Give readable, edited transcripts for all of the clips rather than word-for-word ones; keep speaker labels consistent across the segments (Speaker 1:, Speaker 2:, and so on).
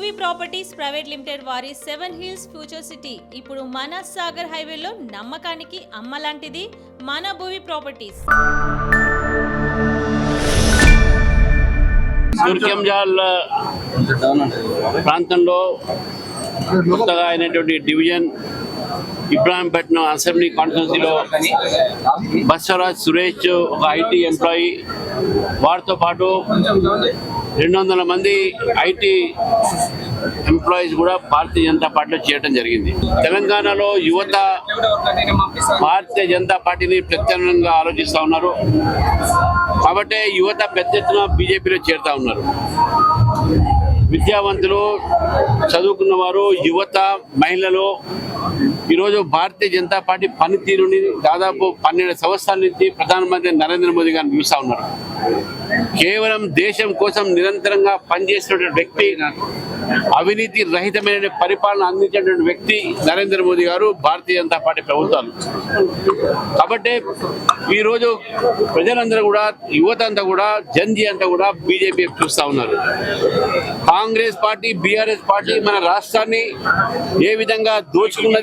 Speaker 1: Bhuvi properties private limited వారి 7 hills future city ఇప్పుడు మన సాగర్ హైవేలో నమ్మకానికి అమ్మలాంటిది మన భూవి ప్రాపర్టీస్.
Speaker 2: సూర్యంజాల్ ప్రాంతంలో కొత్తగా అయినటువంటి డివిజన్ ఇబ్రాహీంపట్నం అసెంబ్లీ కాన్స్టిట్యున్సీలో బస్వరాజ్ సురేష్ ఒక ఐటీ ఎంప్లాయీ, వారితో పాటు 200 మంది ఐటీ ఎంప్లాయీస్ కూడా భారతీయ జనతా పార్టీలో చేయడం జరిగింది. తెలంగాణలో యువత భారతీయ జనతా పార్టీని ప్రత్యామ్నాయంగా ఆలోచిస్తూ ఉన్నారు కాబట్టి యువత పెద్ద ఎత్తున బీజేపీలో చేరుతా ఉన్నారు. విద్యావంతులు, చదువుకున్న వారు, యువత, మహిళలు ఈరోజు భారతీయ జనతా పార్టీ పనితీరుని దాదాపు 12 సంవత్సరాల నుంచి ప్రధానమంత్రి నరేంద్ర మోదీ గారిని చూస్తూ ఉన్నారు. కేవలం దేశం కోసం నిరంతరంగా పనిచేసినటువంటి వ్యక్తి, అవినీతి రహితమైన పరిపాలన అందించినటువంటి వ్యక్తి నరేంద్ర మోదీ గారు, భారతీయ జనతా పార్టీ ప్రభుత్వాలు. కాబట్టి ఈరోజు ప్రజలందరూ కూడా, యువత అంతా కూడా, జన్జీ అంతా కూడా బీజేపీ చూస్తూ ఉన్నారు. కాంగ్రెస్ పార్టీ, బీఆర్ఎస్ పార్టీ మన రాష్ట్రాన్ని ఏ విధంగా దోచుకుంటున్న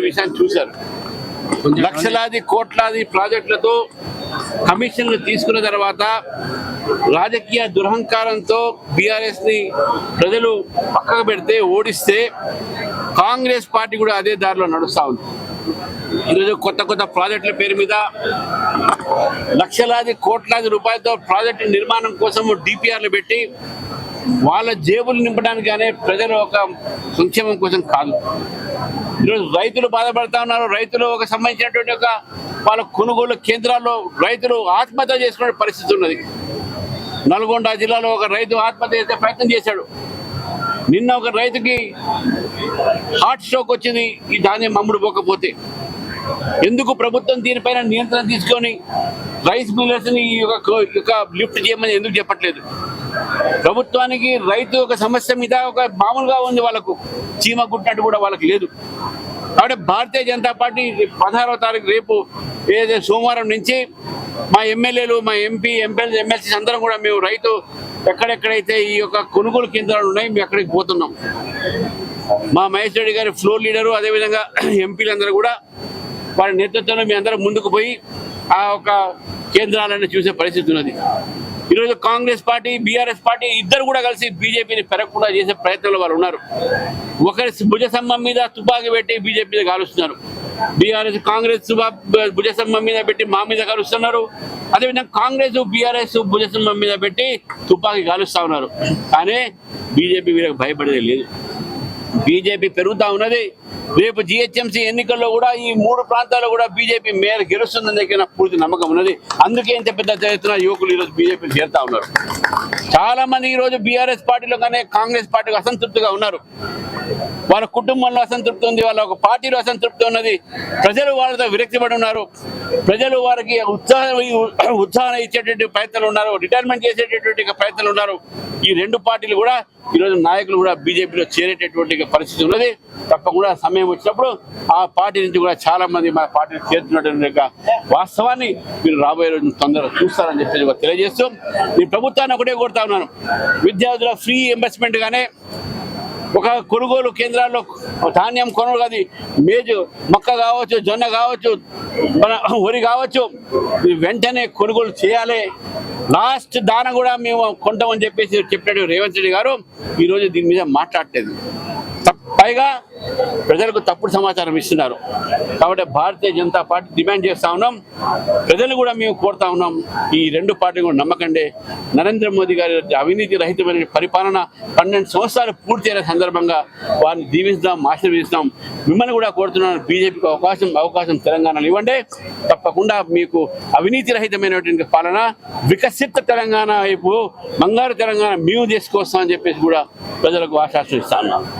Speaker 2: విషయాన్ని చూశారు. లక్షలాది కోట్లాది ప్రాజెక్టులతో కమిషన్లు తీసుకున్న తర్వాత రాజకీయ దురహంకారంతో బీఆర్ఎస్ ని ప్రజలు పక్కకు పెడితే, ఓడిస్తే కాంగ్రెస్ పార్టీ కూడా అదే దారిలో నడుస్తూ ఉంది. ఈరోజు కొత్త ప్రాజెక్టుల పేరు మీద లక్షలాది కోట్లాది రూపాయలతో ప్రాజెక్టు నిర్మాణం కోసం డిపిఆర్లు పెట్టి వాళ్ళ జేబులు నింపడానికి కానీ ప్రజలు ఒక సంక్షేమం కోసం కాదు. ఈరోజు రైతులు బాధపడతా ఉన్నారు. రైతులు ఒక సంబంధించినటువంటి ఒక వాళ్ళ కొనుగోలు కేంద్రాల్లో రైతులు ఆత్మహత్య చేసుకునే పరిస్థితి ఉన్నది. నల్గొండ జిల్లాలో ఒక రైతు ఆత్మహత్య చేసే ప్రయత్నం చేశాడు. నిన్న ఒక రైతుకి హార్ట్ స్ట్రోక్ వచ్చింది ఈ ధాన్యం అమ్ముడు పోకపోతే. ఎందుకు ప్రభుత్వం దీనిపైన నియంత్రణ తీసుకొని రైస్ మిల్లర్స్ని లిఫ్ట్ చేయమని ఎందుకు చెప్పట్లేదు? ప్రభుత్వానికి రైతు ఒక సమస్య మీద ఒక మామూలుగా ఉంది, వాళ్ళకు చీమ కుట్టినట్టు కూడా వాళ్ళకి లేదు. కాబట్టి భారతీయ జనతా పార్టీ 16వ తారీఖు రేపు ఏదైతే సోమవారం నుంచి మా ఎమ్మెల్యేలు, మా ఎమ్మెల్సీ అందరం కూడా మేము రైతు ఎక్కడెక్కడైతే ఈ యొక్క కొనుగోలు కేంద్రాలు ఉన్నాయి మేము అక్కడికి పోతున్నాం. మా మహేష్ రెడ్డి గారి ఫ్లోర్ లీడరు, అదేవిధంగా ఎంపీలందరూ కూడా వారి నేతృత్వంలో మీ అందరం ముందుకు పోయి ఆ ఒక కేంద్రాలను చూసే పరిస్థితి ఉన్నది. ఈరోజు కాంగ్రెస్ పార్టీ, బీఆర్ఎస్ పార్టీ ఇద్దరు కూడా కలిసి బీజేపీని పెరగకుండా చేసే ప్రయత్నంలో వారు ఉన్నారు. ఒకరి భుజస్తంభం మీద తుపాకీ పెట్టి బీజేపీ మీద కాలుస్తున్నారు. కాంగ్రెస్ భుజస్తంభం మీద పెట్టి మా మీద కాలుస్తున్నారు. అదేవిధంగా కాంగ్రెస్, బీఆర్ఎస్ భుజస్తంభం మీద పెట్టి తుపాకీ కాలుస్తూ ఉన్నారు. కానీ బీజేపీ వీళ్ళకి భయపడేది లేదు. బీజేపీ పెరుగుతూ ఉన్నది. రేపు జిహెచ్ఎంసీ ఎన్నికల్లో కూడా ఈ 3 ప్రాంతాల్లో కూడా బీజేపీ మేయర్ గెలుస్తుందని దగ్గర నాకు పూర్తి నమ్మకం ఉన్నది. అందుకే ఇంత పెద్ద ఎత్తున యువకులు ఈరోజు బీజేపీ చేరుతా ఉన్నారు. చాలా మంది ఈరోజు బీఆర్ఎస్ పార్టీలో కానీ కాంగ్రెస్ పార్టీకి అసంతృప్తిగా ఉన్నారు. వాళ్ళ కుటుంబంలో అసంతృప్తి ఉంది, వాళ్ళ ఒక పార్టీలో అసంతృప్తి ఉన్నది. ప్రజలు వాళ్ళతో విరక్తిపడి ఉన్నారు. ప్రజలు వారికి ఉత్సాహం ఇచ్చేటువంటి ప్రయత్నాలు ఉన్నారు, రిటైర్మెంట్ చేసేటటువంటి ప్రయత్నాలు ఉన్నారు. ఈ 2 పార్టీలు కూడా ఈరోజు నాయకులు కూడా బీజేపీలో చేరేటటువంటి పరిస్థితి ఉన్నది. తప్పకుండా సమయం వచ్చినప్పుడు ఆ పార్టీ నుంచి కూడా చాలా మంది మా పార్టీని చేరుతున్నటువంటి వాస్తవాన్ని మీరు రాబోయే రోజు తొందరగా చూస్తారని చెప్పి తెలియజేస్తూ ఈ ప్రభుత్వాన్ని ఒకటే కోరుతా ఉన్నాను. విద్యార్థుల ఫ్రీ ఇన్వెస్ట్మెంట్ గానే ఒక కొనుగోలు కేంద్రాల్లో ధాన్యం కొనుగోలు కాదు, మేజు మొక్క కావచ్చు, జొన్న కావచ్చు, మన వరి కావచ్చు, వెంటనే కొనుగోలు చేయాలి. లాస్ట్ దాన కూడా మేము కొంటామని చెప్పాడు రేవంత్ రెడ్డి గారు. ఈరోజు దీని మీద మాట్లాడలేదు. పైగా ప్రజలకు తప్పుడు సమాచారం ఇస్తున్నారు. కాబట్టి భారతీయ జనతా పార్టీ డిమాండ్ చేస్తూ ఉన్నాం, ప్రజలు కూడా మేము కోరుతా ఉన్నాం, ఈ 2 పార్టీలు కూడా నమ్మకండి. నరేంద్ర మోదీ గారి అవినీతి రహితమైన పరిపాలన 12 సంవత్సరాలు పూర్తి అయిన సందర్భంగా వారిని దీవిస్తాం, ఆశీర్వదిస్తాం. మిమ్మల్ని కూడా కోరుతున్నాను, బీజేపీకి అవకాశం తెలంగాణలో ఇవ్వండి. తప్పకుండా మీకు అవినీతి రహితమైనటువంటి పాలన, వికసిత తెలంగాణ వైపు, బంగారు తెలంగాణ మేము తీసుకొస్తామని చెప్పేసి కూడా ప్రజలకు ఆశాస్త్రం ఇస్తా ఉన్నాం.